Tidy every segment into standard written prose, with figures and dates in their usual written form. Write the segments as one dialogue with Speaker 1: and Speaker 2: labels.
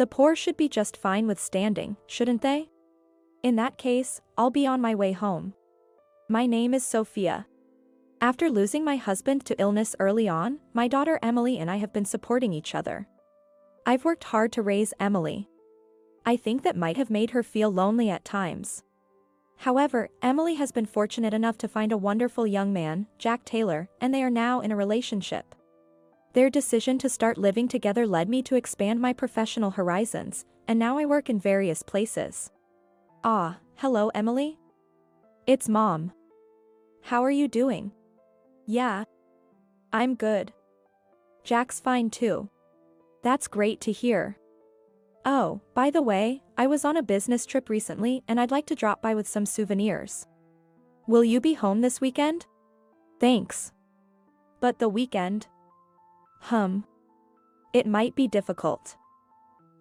Speaker 1: The poor should be just fine with standing, shouldn't they? In that case, I'll be on my way home. My name is Sophia. After losing my husband to illness early on, my daughter Emily and I have been supporting each other. I've worked hard to raise Emily. I think that might have made her feel lonely at times. However, Emily has been fortunate enough to find a wonderful young man, Jack Taylor, and they are now in a relationship. Their decision to start living together led me to expand my professional horizons, and now I work in various places. Ah, hello Emily? It's Mom. How are you doing? Yeah. I'm good. Jack's fine too. That's great to hear. Oh, by the way, I was on a business trip recently and I'd like to drop by with some souvenirs. Will you be home this weekend? Thanks. But the weekend? It might be difficult.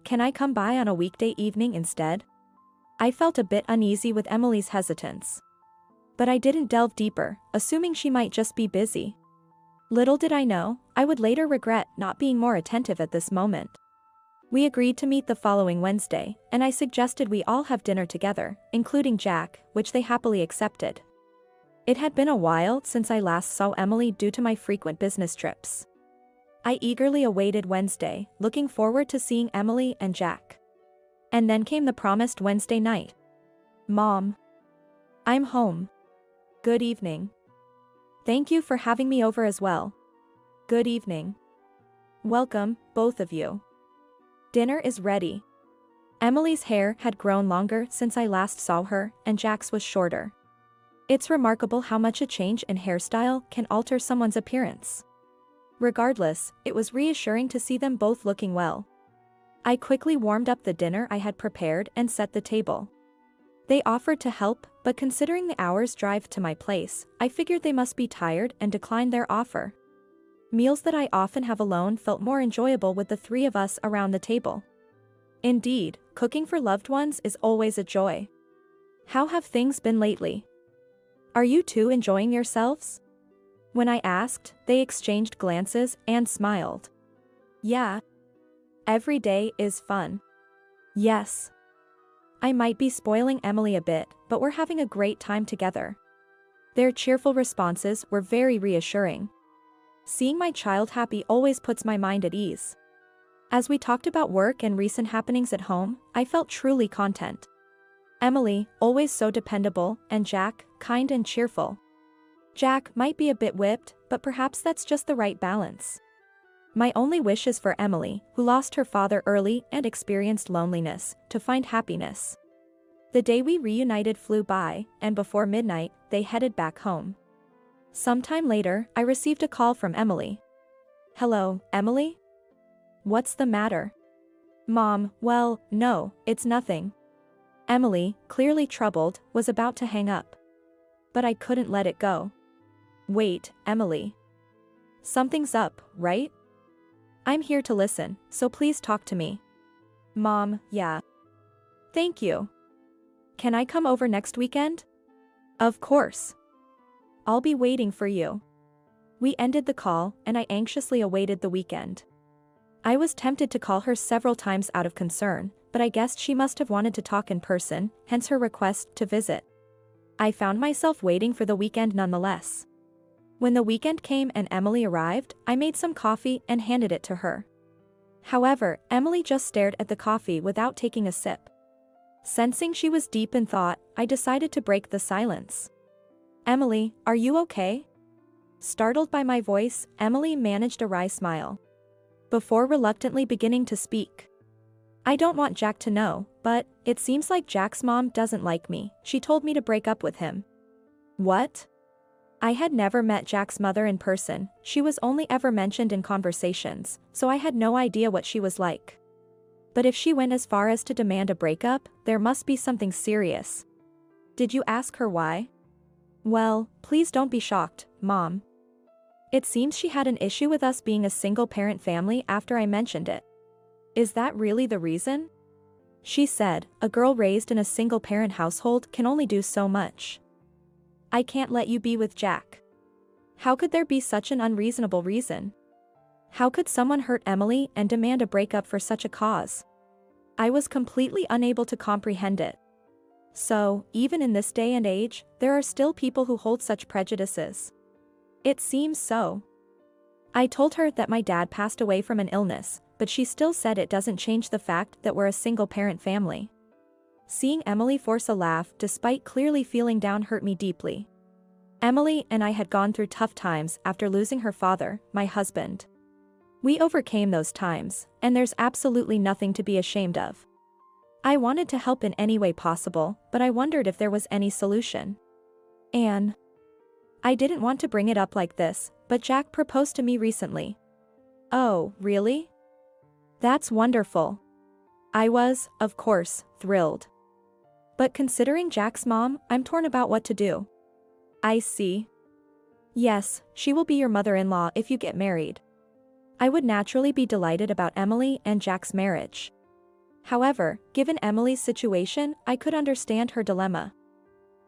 Speaker 1: Can I come by on a weekday evening instead? I felt a bit uneasy with Emily's hesitance. But I didn't delve deeper, assuming she might just be busy. Little did I know, I would later regret not being more attentive at this moment. We agreed to meet the following Wednesday, and I suggested we all have dinner together, including Jack, which they happily accepted. It had been a while since I last saw Emily due to my frequent business trips. I eagerly awaited Wednesday, looking forward to seeing Emily and Jack. And then came the promised Wednesday night. Mom. I'm home. Good evening. Thank you for having me over as well. Good evening. Welcome, both of you. Dinner is ready. Emily's hair had grown longer since I last saw her, and Jack's was shorter. It's remarkable how much a change in hairstyle can alter someone's appearance. Regardless, it was reassuring to see them both looking well. I quickly warmed up the dinner I had prepared and set the table. They offered to help, but considering the hour's drive to my place, I figured they must be tired and declined their offer. Meals that I often have alone felt more enjoyable with the three of us around the table. Indeed, cooking for loved ones is always a joy. How have things been lately? Are you two enjoying yourselves? When I asked, they exchanged glances and smiled. Yeah. Every day is fun. Yes. I might be spoiling Emily a bit, but we're having a great time together. Their cheerful responses were very reassuring. Seeing my child happy always puts my mind at ease. As we talked about work and recent happenings at home, I felt truly content. Emily, always so dependable, and Jack, kind and cheerful. Jack might be a bit whipped, but perhaps that's just the right balance. My only wish is for Emily, who lost her father early and experienced loneliness, to find happiness. The day we reunited flew by, and before midnight, they headed back home. Sometime later, I received a call from Emily. Hello, Emily? What's the matter? Mom, well, no, it's nothing. Emily, clearly troubled, was about to hang up. But I couldn't let it go. Wait, Emily. Something's up, right? I'm here to listen, so please talk to me. Mom, yeah. Thank you. Can I come over next weekend? Of course. I'll be waiting for you. We ended the call, and I anxiously awaited the weekend. I was tempted to call her several times out of concern, but I guessed she must have wanted to talk in person, hence her request to visit. I found myself waiting for the weekend nonetheless. When the weekend came and Emily arrived, I made some coffee and handed it to her. However, Emily just stared at the coffee without taking a sip. Sensing she was deep in thought, I decided to break the silence. Emily, are you okay? Startled by my voice, Emily managed a wry smile. Before reluctantly beginning to speak. I don't want Jack to know, but it seems like Jack's mom doesn't like me. She told me to break up with him. What? I had never met Jack's mother in person, she was only ever mentioned in conversations, so I had no idea what she was like. But if she went as far as to demand a breakup, there must be something serious. Did you ask her why? Well, please don't be shocked, Mom. It seems she had an issue with us being a single-parent family after I mentioned it. Is that really the reason? She said, a girl raised in a single-parent household can only do so much. I can't let you be with Jack. How could there be such an unreasonable reason? How could someone hurt Emily and demand a breakup for such a cause? I was completely unable to comprehend it. So, even in this day and age, there are still people who hold such prejudices. It seems so. I told her that my dad passed away from an illness, but she still said it doesn't change the fact that we're a single-parent family. Seeing Emily force a laugh despite clearly feeling down hurt me deeply. Emily and I had gone through tough times after losing her father, my husband. We overcame those times, and there's absolutely nothing to be ashamed of. I wanted to help in any way possible, but I wondered if there was any solution. Anne. I didn't want to bring it up like this, but Jack proposed to me recently. Oh, really? That's wonderful. I was, of course, thrilled. But considering Jack's mom, I'm torn about what to do. I see. Yes, she will be your mother-in-law if you get married. I would naturally be delighted about Emily and Jack's marriage. However, given Emily's situation, I could understand her dilemma.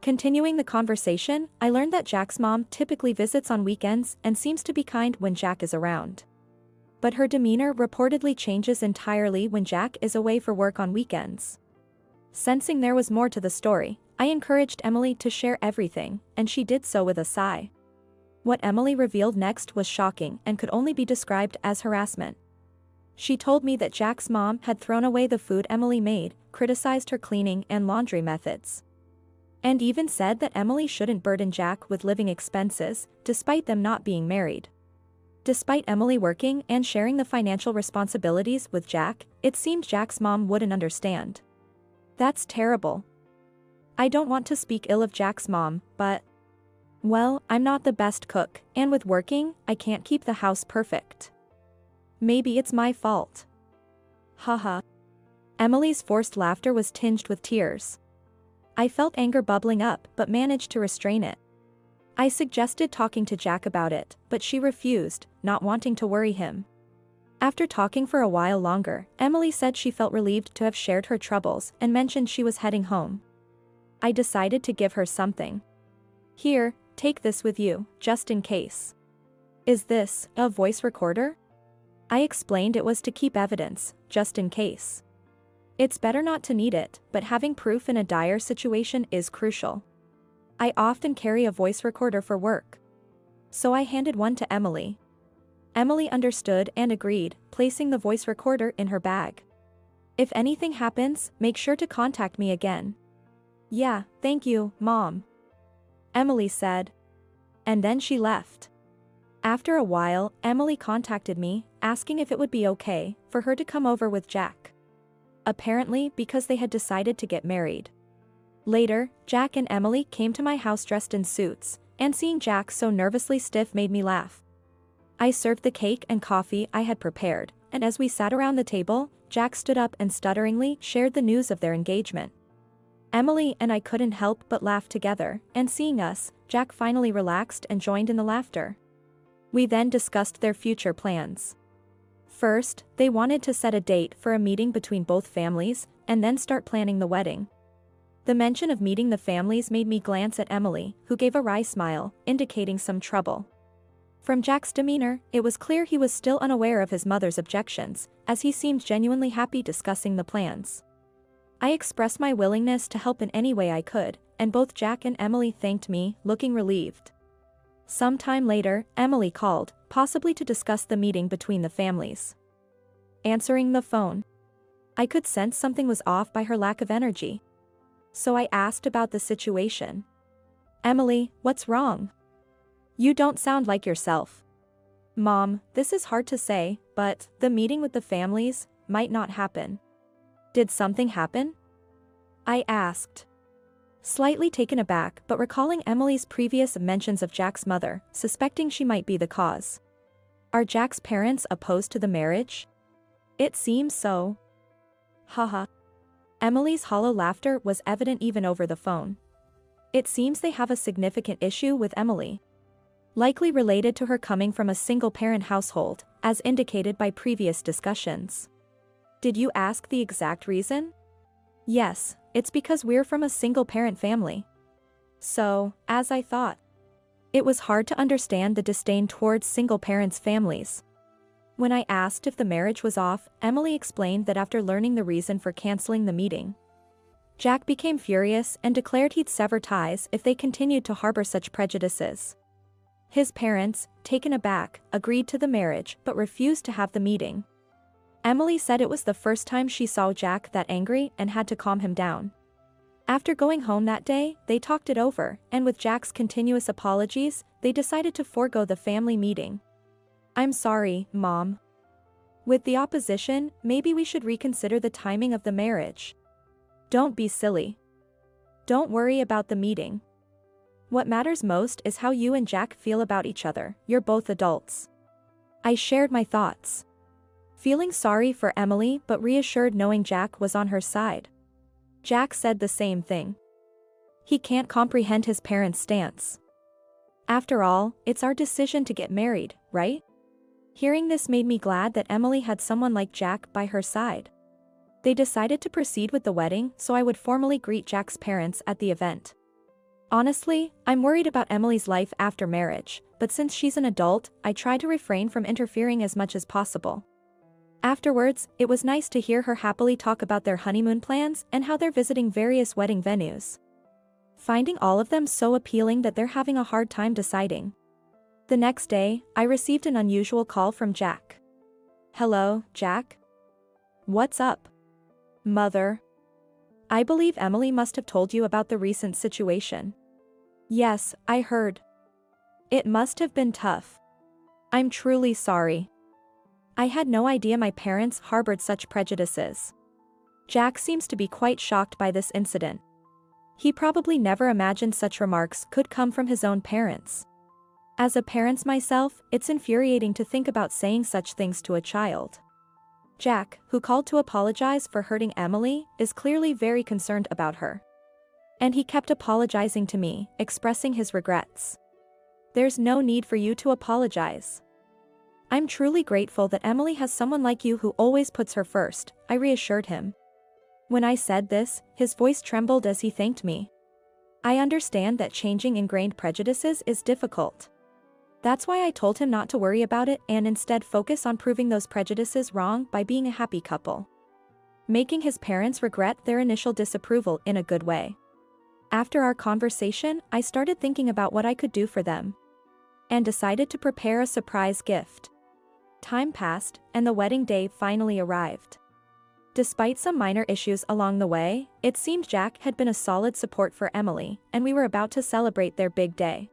Speaker 1: Continuing the conversation, I learned that Jack's mom typically visits on weekends and seems to be kind when Jack is around. But her demeanor reportedly changes entirely when Jack is away for work on weekends. Sensing there was more to the story, I encouraged Emily to share everything, and she did so with a sigh. What Emily revealed next was shocking and could only be described as harassment. She told me that Jack's mom had thrown away the food Emily made, criticized her cleaning and laundry methods, and even said that Emily shouldn't burden Jack with living expenses, despite them not being married. Despite Emily working and sharing the financial responsibilities with Jack, it seemed Jack's mom wouldn't understand. That's terrible. I don't want to speak ill of Jack's mom, but, well, I'm not the best cook, and with working, I can't keep the house perfect. Maybe it's my fault. Haha. Emily's forced laughter was tinged with tears. I felt anger bubbling up but managed to restrain it. I suggested talking to Jack about it, but she refused, not wanting to worry him. After talking for a while longer, Emily said she felt relieved to have shared her troubles and mentioned she was heading home. I decided to give her something. Here, take this with you, just in case. Is this a voice recorder? I explained it was to keep evidence, just in case. It's better not to need it, but having proof in a dire situation is crucial. I often carry a voice recorder for work. So I handed one to Emily. Emily understood and agreed, placing the voice recorder in her bag. If anything happens, make sure to contact me again. Yeah, thank you, Mom. Emily said. And then she left. After a while, Emily contacted me, asking if it would be okay for her to come over with Jack. Apparently because they had decided to get married. Later, Jack and Emily came to my house dressed in suits, and seeing Jack so nervously stiff made me laugh. I served the cake and coffee I had prepared, and as we sat around the table, Jack stood up and stutteringly shared the news of their engagement. Emily and I couldn't help but laugh together, and seeing us, Jack finally relaxed and joined in the laughter. We then discussed their future plans. First, they wanted to set a date for a meeting between both families, and then start planning the wedding. The mention of meeting the families made me glance at Emily, who gave a wry smile, indicating some trouble. From Jack's demeanor, it was clear he was still unaware of his mother's objections, as he seemed genuinely happy discussing the plans. I expressed my willingness to help in any way I could, and both Jack and Emily thanked me, looking relieved. Some time later, Emily called, possibly to discuss the meeting between the families. Answering the phone. I could sense something was off by her lack of energy. So I asked about the situation. Emily, what's wrong? You don't sound like yourself. Mom, this is hard to say, but the meeting with the families might not happen. Did something happen? I asked. Slightly taken aback but recalling Emily's previous mentions of Jack's mother, suspecting she might be the cause. Are Jack's parents opposed to the marriage? It seems so. Haha. Emily's hollow laughter was evident even over the phone. It seems they have a significant issue with Emily. Likely related to her coming from a single-parent household, as indicated by previous discussions. Did you ask the exact reason? Yes, it's because we're from a single-parent family. So, as I thought. It was hard to understand the disdain towards single parents' families. When I asked if the marriage was off, Emily explained that after learning the reason for canceling the meeting, Jack became furious and declared he'd sever ties if they continued to harbor such prejudices. His parents, taken aback, agreed to the marriage but refused to have the meeting. Emily said it was the first time she saw Jack that angry and had to calm him down. After going home that day, they talked it over, and with Jack's continuous apologies, they decided to forego the family meeting. "I'm sorry, Mom. With the opposition, maybe we should reconsider the timing of the marriage." "Don't be silly. Don't worry about the meeting. What matters most is how you and Jack feel about each other. You're both adults." I shared my thoughts, feeling sorry for Emily but reassured knowing Jack was on her side. Jack said the same thing. He can't comprehend his parents' stance. "After all, it's our decision to get married, right?" Hearing this made me glad that Emily had someone like Jack by her side. They decided to proceed with the wedding so I would formally greet Jack's parents at the event. Honestly, I'm worried about Emily's life after marriage, but since she's an adult, I try to refrain from interfering as much as possible. Afterwards, it was nice to hear her happily talk about their honeymoon plans and how they're visiting various wedding venues, finding all of them so appealing that they're having a hard time deciding. The next day, I received an unusual call from Jack. "Hello, Jack? What's up, Mother? I believe Emily must have told you about the recent situation." "Yes, I heard. It must have been tough. I'm truly sorry. I had no idea my parents harbored such prejudices." Jack seems to be quite shocked by this incident. He probably never imagined such remarks could come from his own parents. As a parent myself, it's infuriating to think about saying such things to a child. Jack, who called to apologize for hurting Emily, is clearly very concerned about her. And he kept apologizing to me, expressing his regrets. "There's no need for you to apologize. I'm truly grateful that Emily has someone like you who always puts her first," I reassured him. When I said this, his voice trembled as he thanked me. I understand that changing ingrained prejudices is difficult. That's why I told him not to worry about it and instead focus on proving those prejudices wrong by being a happy couple, making his parents regret their initial disapproval in a good way. After our conversation, I started thinking about what I could do for them, and decided to prepare a surprise gift. Time passed, and the wedding day finally arrived. Despite some minor issues along the way, it seemed Jack had been a solid support for Emily, and we were about to celebrate their big day.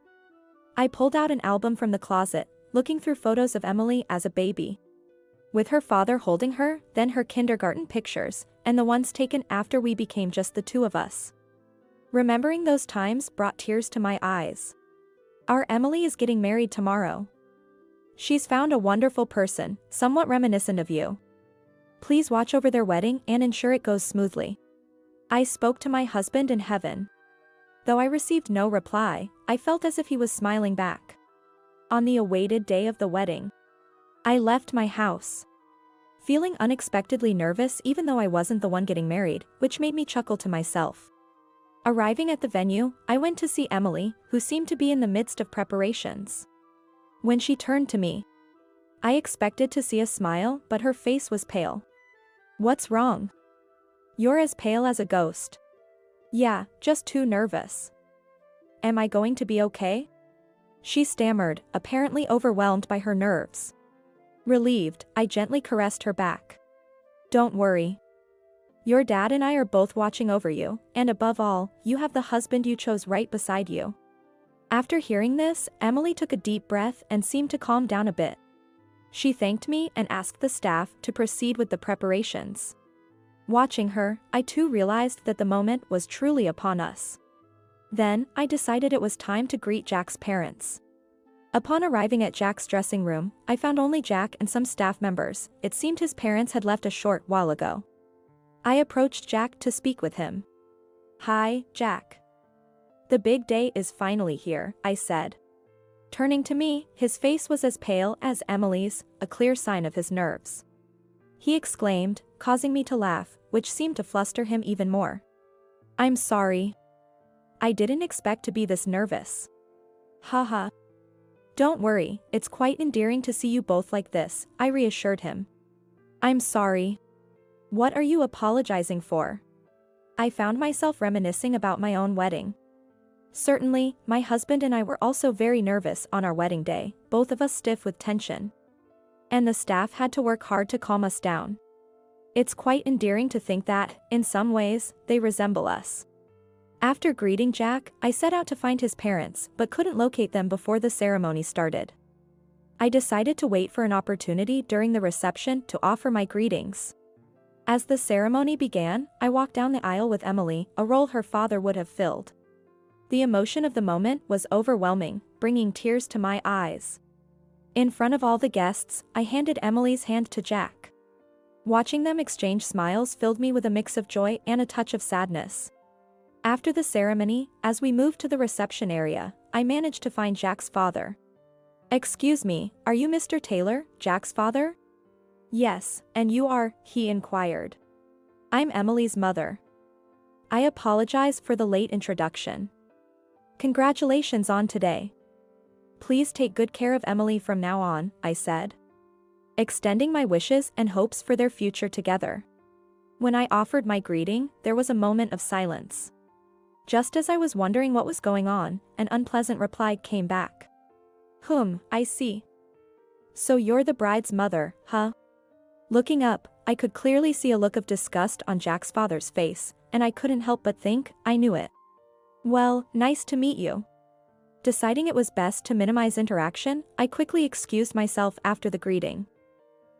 Speaker 1: I pulled out an album from the closet, looking through photos of Emily as a baby, with her father holding her, then her kindergarten pictures, and the ones taken after we became just the two of us. Remembering those times brought tears to my eyes. Our Emily is getting married tomorrow. She's found a wonderful person, somewhat reminiscent of you. Please watch over their wedding and ensure it goes smoothly. I spoke to my husband in heaven. Though I received no reply, I felt as if he was smiling back. On the awaited day of the wedding, I left my house, feeling unexpectedly nervous even though I wasn't the one getting married, which made me chuckle to myself. Arriving at the venue, I went to see Emily, who seemed to be in the midst of preparations. When she turned to me, I expected to see a smile, but her face was pale. "What's wrong? You're as pale as a ghost." "Yeah, just too nervous." "Am I going to be okay?" She stammered, apparently overwhelmed by her nerves. Relieved, I gently caressed her back. "Don't worry. Your dad and I are both watching over you, and above all, you have the husband you chose right beside you." After hearing this, Emily took a deep breath and seemed to calm down a bit. She thanked me and asked the staff to proceed with the preparations. Watching her, I too realized that the moment was truly upon us. Then, I decided it was time to greet Jack's parents. Upon arriving at Jack's dressing room, I found only Jack and some staff members. It seemed his parents had left a short while ago. I approached Jack to speak with him. "Hi, Jack. The big day is finally here," I said. Turning to me, his face was as pale as Emily's, a clear sign of his nerves. He exclaimed, causing me to laugh, which seemed to fluster him even more. "I'm sorry. I didn't expect to be this nervous." "Haha. Don't worry, it's quite endearing to see you both like this, I reassured him. I'm sorry. What are you apologizing for? I found myself reminiscing about my own wedding. Certainly, my husband and I were also very nervous on our wedding day, both of us stiff with tension. And the staff had to work hard to calm us down. It's quite endearing to think that, in some ways, they resemble us. After greeting Jack, I set out to find his parents, but couldn't locate them before the ceremony started. I decided to wait for an opportunity during the reception to offer my greetings. As the ceremony began, I walked down the aisle with Emily, a role her father would have filled. The emotion of the moment was overwhelming, bringing tears to my eyes. In front of all the guests, I handed Emily's hand to Jack. Watching them exchange smiles filled me with a mix of joy and a touch of sadness. After the ceremony, as we moved to the reception area, I managed to find Jack's father. "Excuse me, are you Mr. Taylor, Jack's father?" "Yes, and you are," he inquired. "I'm Emily's mother." I apologize for the late introduction. "Congratulations on today. Please take good care of Emily from now on," I said, extending my wishes and hopes for their future together. When I offered my greeting, there was a moment of silence. Just as I was wondering what was going on, an unpleasant reply came back. I see. So you're the bride's mother, huh?" Looking up, I could clearly see a look of disgust on Jack's father's face, and I couldn't help but think, I knew it. "Well, nice to meet you." Deciding it was best to minimize interaction, I quickly excused myself after the greeting.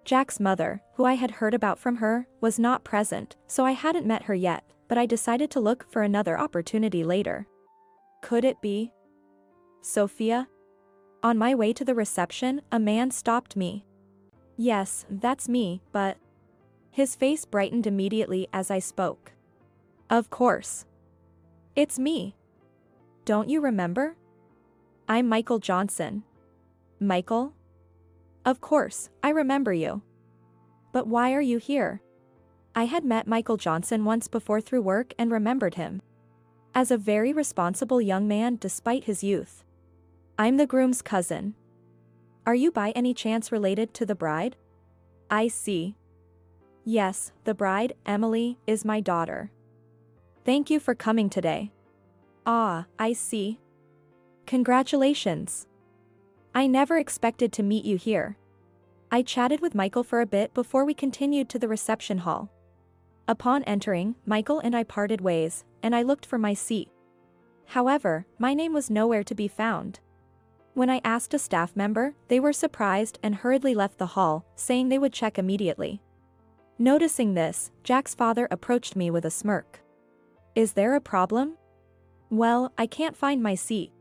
Speaker 1: Jack's mother, who I had heard about from her, was not present, so I hadn't met her yet, but I decided to look for another opportunity later. Could it be Sophia? On my way to the reception, a man stopped me. "Yes, that's me, but..." His face brightened immediately as I spoke. "Of course. It's me. Don't you remember? I'm Michael Johnson." "Michael? Of course, I remember you. But why are you here?" I had met Michael Johnson once before through work and remembered him as a very responsible young man despite his youth. "I'm the groom's cousin." "Are you by any chance related to the bride?" "I see. Yes, the bride, Emily, is my daughter." "Thank you for coming today." "Ah, I see. Congratulations. I never expected to meet you here." I chatted with Michael for a bit before we continued to the reception hall. Upon entering, Michael and I parted ways, and I looked for my seat. However, my name was nowhere to be found. When I asked a staff member, they were surprised and hurriedly left the hall, saying they would check immediately. Noticing this, Jack's father approached me with a smirk. "Is there a problem?" "Well, I can't find my seat."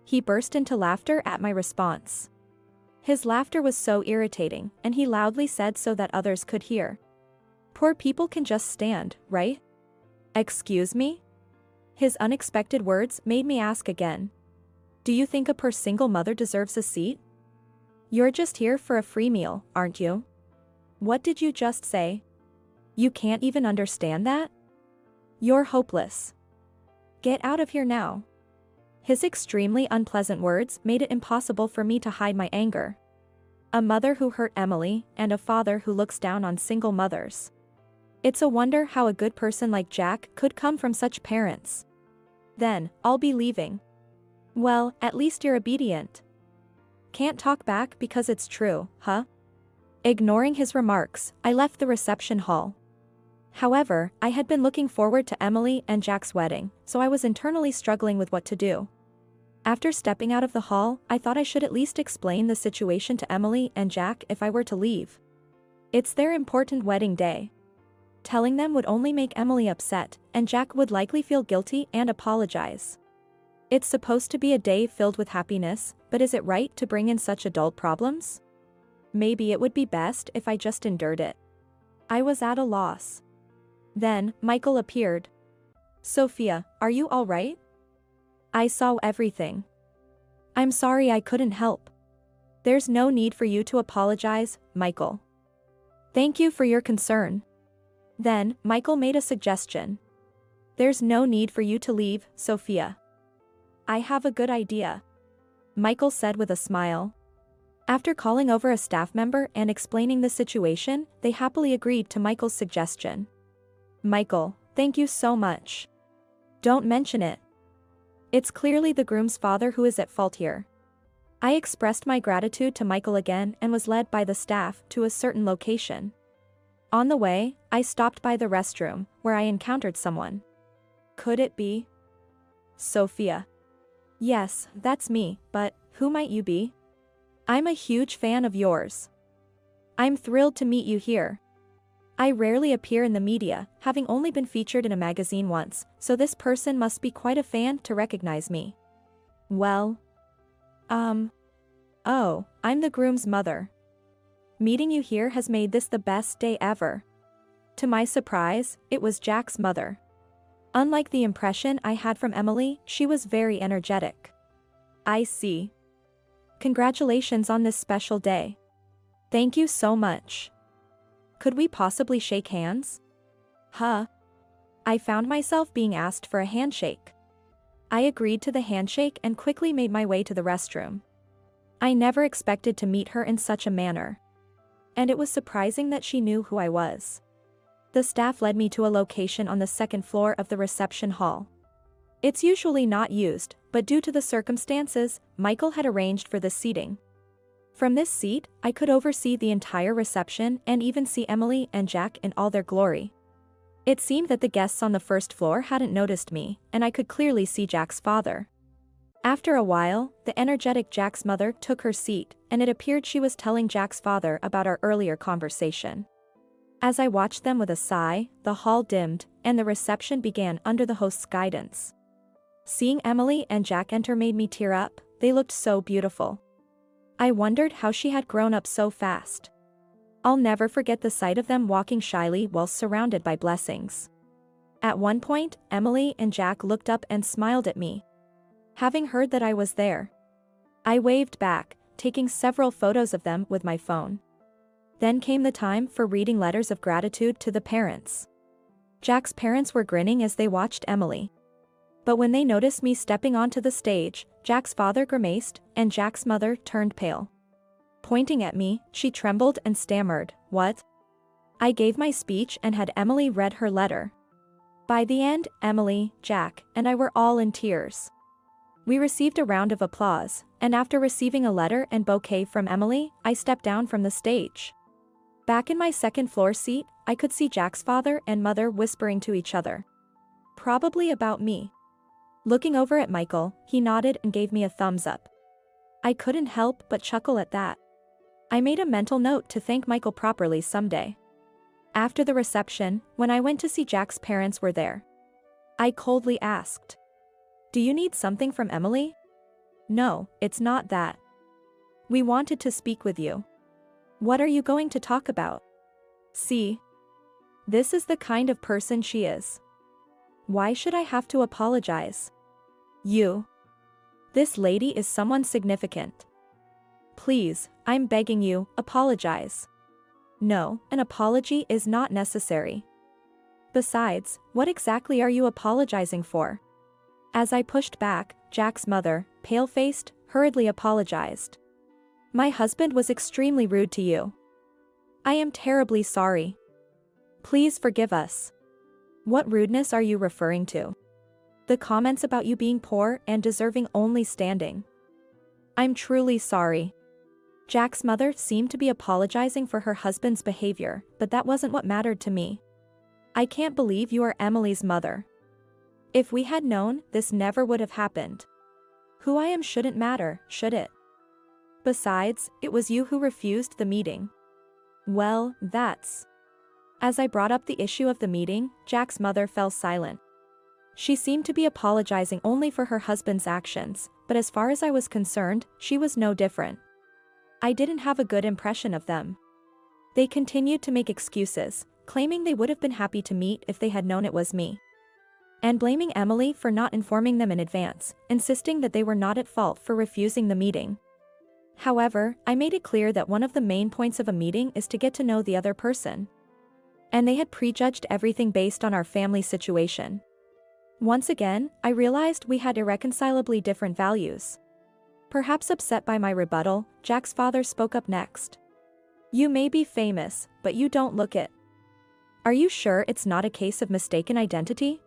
Speaker 1: He burst into laughter at my response. His laughter was so irritating, and he loudly said so that others could hear. "Poor people can just stand, right?" "Excuse me?" His unexpected words made me ask again. "Do you think a poor single mother deserves a seat? You're just here for a free meal, aren't you?" "What did you just say? You can't even understand that? You're hopeless. Get out of here now." His extremely unpleasant words made it impossible for me to hide my anger. A mother who hurt Emily, and a father who looks down on single mothers. It's a wonder how a good person like Jack could come from such parents. "Then, I'll be leaving." "Well, at least you're obedient." "Can't talk back because it's true, huh?" Ignoring his remarks, I left the reception hall. However, I had been looking forward to Emily and Jack's wedding, so I was internally struggling with what to do. After stepping out of the hall, I thought I should at least explain the situation to Emily and Jack if I were to leave. It's their important wedding day. Telling them would only make Emily upset, and Jack would likely feel guilty and apologize. It's supposed to be a day filled with happiness, but is it right to bring in such adult problems? Maybe it would be best if I just endured it. I was at a loss. Then, Michael appeared. "Sophia, are you all right?" "I saw everything. I'm sorry I couldn't help." "There's no need for you to apologize, Michael. Thank you for your concern." Then, Michael made a suggestion. "There's no need for you to leave, Sophia. I have a good idea. Michael said with a smile. After calling over a staff member and explaining the situation, they happily agreed to Michael's suggestion. Michael, thank you so much. Don't mention it. It's clearly the groom's father who is at fault here. I expressed my gratitude to Michael again and was led by the staff to a certain location. On the way, I stopped by the restroom, where I encountered someone. Could it be Sophia? Yes, that's me, but who might you be? I'm a huge fan of yours. I'm thrilled to meet you here. I rarely appear in the media, having only been featured in a magazine once, so this person must be quite a fan to recognize me. Well, oh, I'm the groom's mother. Meeting you here has made this the best day ever. To my surprise, it was Jack's mother. Unlike the impression I had from Emily, she was very energetic. I see. Congratulations on this special day. Thank you so much. Could we possibly shake hands? Huh? I found myself being asked for a handshake. I agreed to the handshake and quickly made my way to the restroom. I never expected to meet her in such a manner. And it was surprising that she knew who I was. The staff led me to a location on the second floor of the reception hall. It's usually not used, but due to the circumstances, Michael had arranged for this seating. From this seat, I could oversee the entire reception and even see Emily and Jack in all their glory. It seemed that the guests on the first floor hadn't noticed me, and I could clearly see Jack's father. After a while, the energetic Jack's mother took her seat, and it appeared she was telling Jack's father about our earlier conversation. As I watched them with a sigh, the hall dimmed, and the reception began under the host's guidance. Seeing Emily and Jack enter made me tear up. They looked so beautiful. I wondered how she had grown up so fast. I'll never forget the sight of them walking shyly while surrounded by blessings. At one point, Emily and Jack looked up and smiled at me. Having heard that I was there, I waved back, taking several photos of them with my phone. Then came the time for reading letters of gratitude to the parents. Jack's parents were grinning as they watched Emily. But when they noticed me stepping onto the stage, Jack's father grimaced, and Jack's mother turned pale. Pointing at me, she trembled and stammered, "What?" I gave my speech and had Emily read her letter. By the end, Emily, Jack, and I were all in tears. We received a round of applause, and after receiving a letter and bouquet from Emily, I stepped down from the stage. Back in my second floor seat, I could see Jack's father and mother whispering to each other. Probably about me. Looking over at Michael, he nodded and gave me a thumbs up. I couldn't help but chuckle at that. I made a mental note to thank Michael properly someday. After the reception, when I went to see Jack's parents were there. I coldly asked, "Do you need something from Emily?" "No, it's not that. We wanted to speak with you." "What are you going to talk about?" "See. This is the kind of person she is. Why should I have to apologize?" "You. This lady is someone significant. Please, I'm begging you, apologize." "No, an apology is not necessary. Besides, what exactly are you apologizing for?" As I pushed back, Jack's mother, pale-faced, hurriedly apologized. "My husband was extremely rude to you. I am terribly sorry. Please forgive us." "What rudeness are you referring to?" "The comments about you being poor and deserving only standing." "I'm truly sorry." Jack's mother seemed to be apologizing for her husband's behavior, but that wasn't what mattered to me. "I can't believe you are Emily's mother. If we had known, this never would have happened. Who I am shouldn't matter, should it? Besides, it was you who refused the meeting." "Well, that's..." As I brought up the issue of the meeting, Jack's mother fell silent. She seemed to be apologizing only for her husband's actions, but as far as I was concerned, she was no different. I didn't have a good impression of them. They continued to make excuses, claiming they would have been happy to meet if they had known it was me. And blaming Emily for not informing them in advance, insisting that they were not at fault for refusing the meeting. However, I made it clear that one of the main points of a meeting is to get to know the other person. And they had prejudged everything based on our family situation. Once again, I realized we had irreconcilably different values. Perhaps upset by my rebuttal, Jack's father spoke up next. You may be famous, but you don't look it. Are you sure it's not a case of mistaken identity?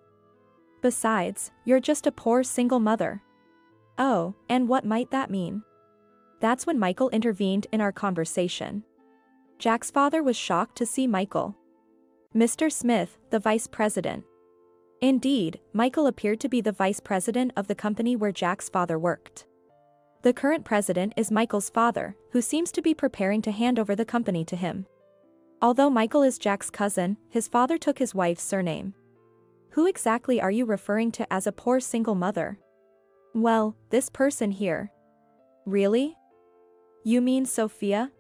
Speaker 1: Besides, you're just a poor single mother. Oh, and what might that mean? That's when Michael intervened in our conversation. Jack's father was shocked to see Michael. Mr. Smith, the vice president. Indeed, Michael appeared to be the vice president of the company where Jack's father worked. The current president is Michael's father, who seems to be preparing to hand over the company to him. Although Michael is Jack's cousin, his father took his wife's surname. Who exactly are you referring to as a poor single mother? Well, this person here. Really? You mean Sophia?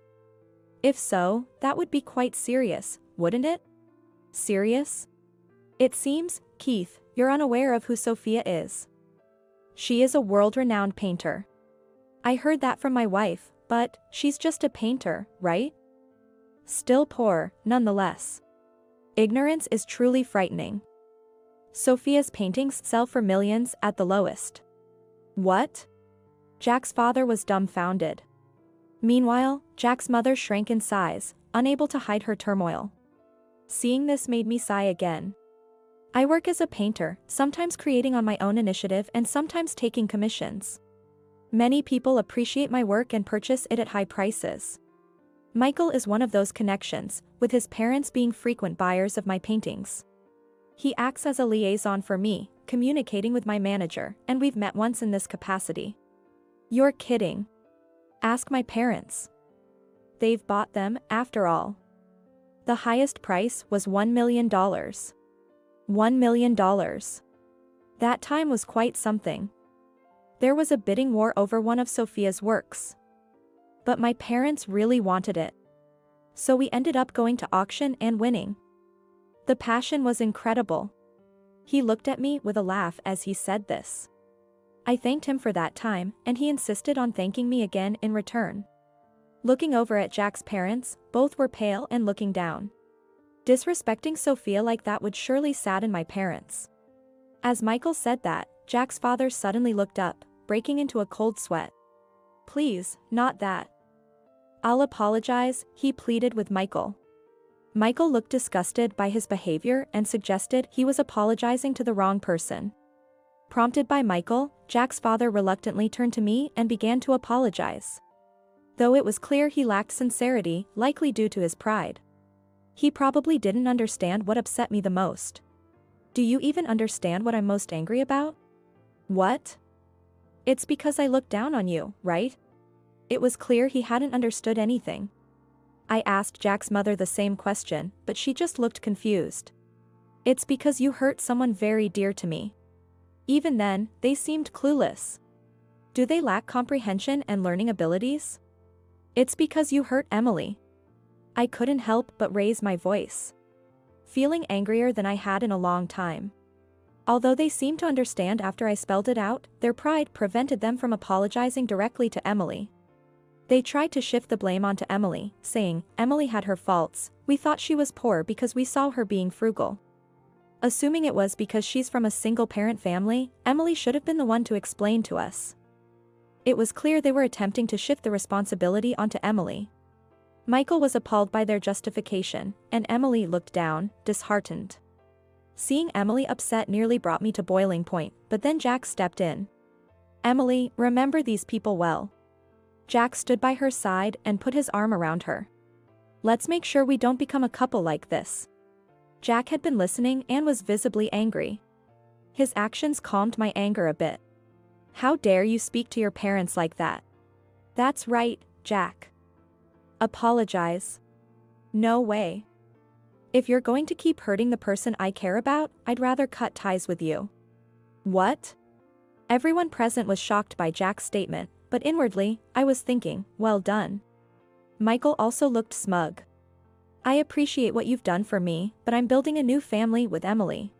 Speaker 1: If so, that would be quite serious, wouldn't it? Serious? It seems, Keith, you're unaware of who Sophia is. She is a world-renowned painter. I heard that from my wife, but she's just a painter, right? Still poor, nonetheless. Ignorance is truly frightening. Sophia's paintings sell for millions at the lowest. What? Jack's father was dumbfounded. Meanwhile, Jack's mother shrank in size, unable to hide her turmoil. Seeing this made me sigh again. I work as a painter, sometimes creating on my own initiative and sometimes taking commissions. Many people appreciate my work and purchase it at high prices. Michael is one of those connections, with his parents being frequent buyers of my paintings. He acts as a liaison for me, communicating with my manager, and we've met once in this capacity. You're kidding. Ask my parents. They've bought them, after all. The highest price was $1 million. $1 million. That time was quite something. There was a bidding war over one of Sophia's works. But my parents really wanted it. So we ended up going to auction and winning. The passion was incredible. He looked at me with a laugh as he said this. I thanked him for that time, and he insisted on thanking me again in return. Looking over at Jack's parents, both were pale and looking down. Disrespecting Sophia like that would surely sadden my parents. As Michael said that, Jack's father suddenly looked up, breaking into a cold sweat. Please, not that. I'll apologize, he pleaded with Michael. Michael looked disgusted by his behavior and suggested he was apologizing to the wrong person. Prompted by Michael, Jack's father reluctantly turned to me and began to apologize. Though it was clear he lacked sincerity, likely due to his pride. He probably didn't understand what upset me the most. Do you even understand what I'm most angry about? What? It's because I looked down on you, right? It was clear he hadn't understood anything. I asked Jack's mother the same question, but she just looked confused. It's because you hurt someone very dear to me. Even then, they seemed clueless. Do they lack comprehension and learning abilities? It's because you hurt Emily. I couldn't help but raise my voice. Feeling angrier than I had in a long time. Although they seemed to understand after I spelled it out, their pride prevented them from apologizing directly to Emily. They tried to shift the blame onto Emily, saying, Emily had her faults, we thought she was poor because we saw her being frugal. Assuming it was because she's from a single-parent family, Emily should have been the one to explain to us. It was clear they were attempting to shift the responsibility onto Emily. Michael was appalled by their justification, and Emily looked down, disheartened. Seeing Emily upset nearly brought me to boiling point, but then Jack stepped in. Emily, remember these people well. Jack stood by her side and put his arm around her. Let's make sure we don't become a couple like this. Jack had been listening and was visibly angry. His actions calmed my anger a bit. How dare you speak to your parents like that? That's right, Jack. Apologize. No way. If you're going to keep hurting the person I care about, I'd rather cut ties with you. What? Everyone present was shocked by Jack's statement, but inwardly, I was thinking, well done. Michael also looked smug. I appreciate what you've done for me, but I'm building a new family with Emily.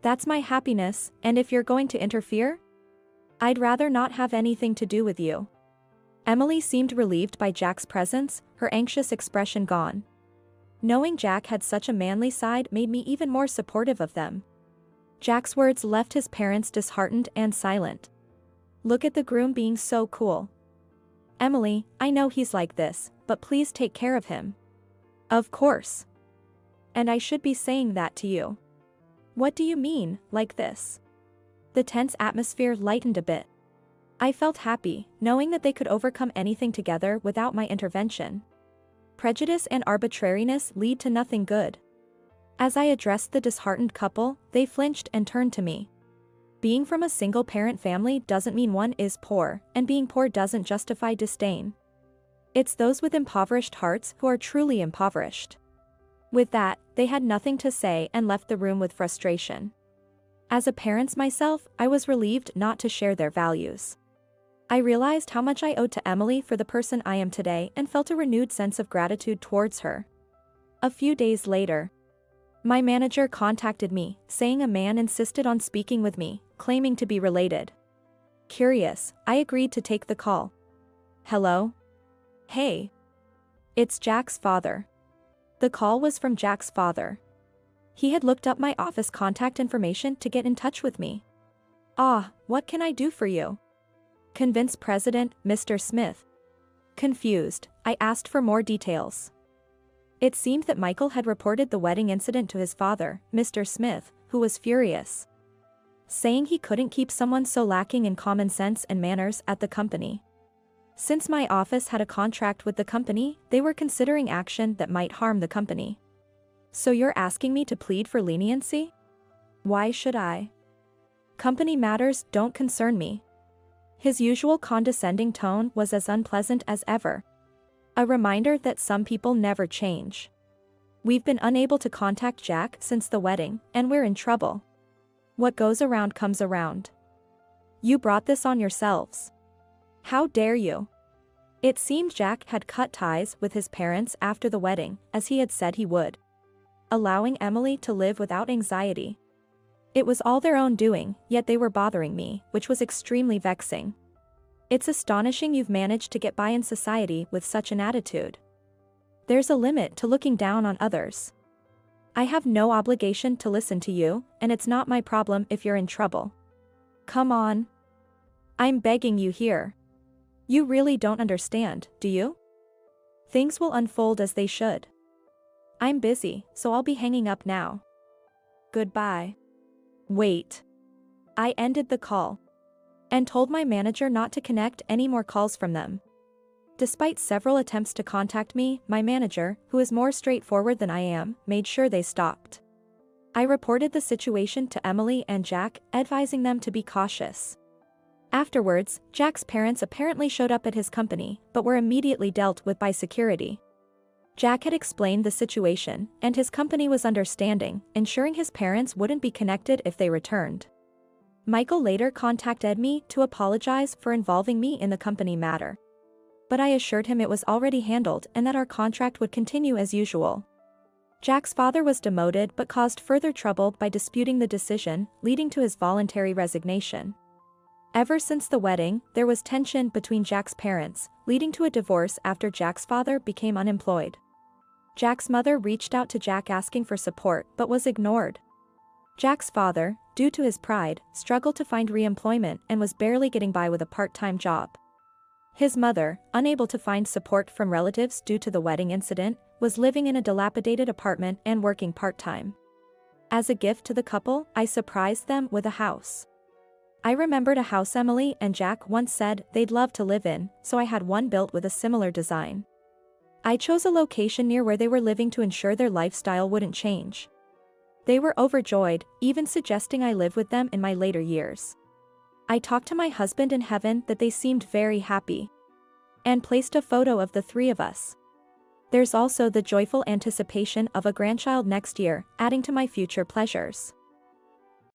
Speaker 1: That's my happiness, and if you're going to interfere, I'd rather not have anything to do with you. Emily seemed relieved by Jack's presence, her anxious expression gone. Knowing Jack had such a manly side made me even more supportive of them. Jack's words left his parents disheartened and silent. Look at the groom being so cool. Emily, I know he's like this, but please take care of him. Of course. And I should be saying that to you. What do you mean, like this? The tense atmosphere lightened a bit. I felt happy, knowing that they could overcome anything together without my intervention. Prejudice and arbitrariness lead to nothing good. As I addressed the disheartened couple, they flinched and turned to me. Being from a single-parent family doesn't mean one is poor, and being poor doesn't justify disdain. It's those with impoverished hearts who are truly impoverished. With that, they had nothing to say and left the room with frustration. As a parent myself, I was relieved not to share their values. I realized how much I owed to Emily for the person I am today and felt a renewed sense of gratitude towards her. A few days later, my manager contacted me, saying a man insisted on speaking with me, claiming to be related. Curious, I agreed to take the call. Hello? Hey. It's Jack's father. The call was from Jack's father. He had looked up my office contact information to get in touch with me. Ah, what can I do for you? Convince President, Mr. Smith. Confused, I asked for more details. It seemed that Michael had reported the wedding incident to his father, Mr. Smith, who was furious, saying he couldn't keep someone so lacking in common sense and manners at the company. Since my office had a contract with the company, they were considering action that might harm the company. So you're asking me to plead for leniency? Why should I? Company matters don't concern me. His usual condescending tone was as unpleasant as ever. A reminder that some people never change. We've been unable to contact Jack since the wedding, and we're in trouble. What goes around comes around. You brought this on yourselves. How dare you? It seemed Jack had cut ties with his parents after the wedding, as he had said he would, allowing Emily to live without anxiety. It was all their own doing, yet they were bothering me, which was extremely vexing. It's astonishing you've managed to get by in society with such an attitude. There's a limit to looking down on others. I have no obligation to listen to you, and it's not my problem if you're in trouble. Come on. I'm begging you here. You really don't understand, do you? Things will unfold as they should. I'm busy, so I'll be hanging up now. Goodbye. Wait. I ended the call and told my manager not to connect any more calls from them. Despite several attempts to contact me, my manager, who is more straightforward than I am, made sure they stopped. I reported the situation to Emily and Jack, advising them to be cautious. Afterwards, Jack's parents apparently showed up at his company, but were immediately dealt with by security. Jack had explained the situation, and his company was understanding, ensuring his parents wouldn't be connected if they returned. Michael later contacted me to apologize for involving me in the company matter. But I assured him it was already handled and that our contract would continue as usual. Jack's father was demoted but caused further trouble by disputing the decision, leading to his voluntary resignation. Ever since the wedding, there was tension between Jack's parents, leading to a divorce after Jack's father became unemployed. Jack's mother reached out to Jack asking for support but was ignored. Jack's father, due to his pride, struggled to find re-employment and was barely getting by with a part-time job. His mother, unable to find support from relatives due to the wedding incident, was living in a dilapidated apartment and working part-time. As a gift to the couple, I surprised them with a house. I remembered a house Emily and Jack once said they'd love to live in, so I had one built with a similar design. I chose a location near where they were living to ensure their lifestyle wouldn't change. They were overjoyed, even suggesting I live with them in my later years. I talked to my husband in heaven that they seemed very happy, and placed a photo of the three of us. There's also the joyful anticipation of a grandchild next year, adding to my future pleasures.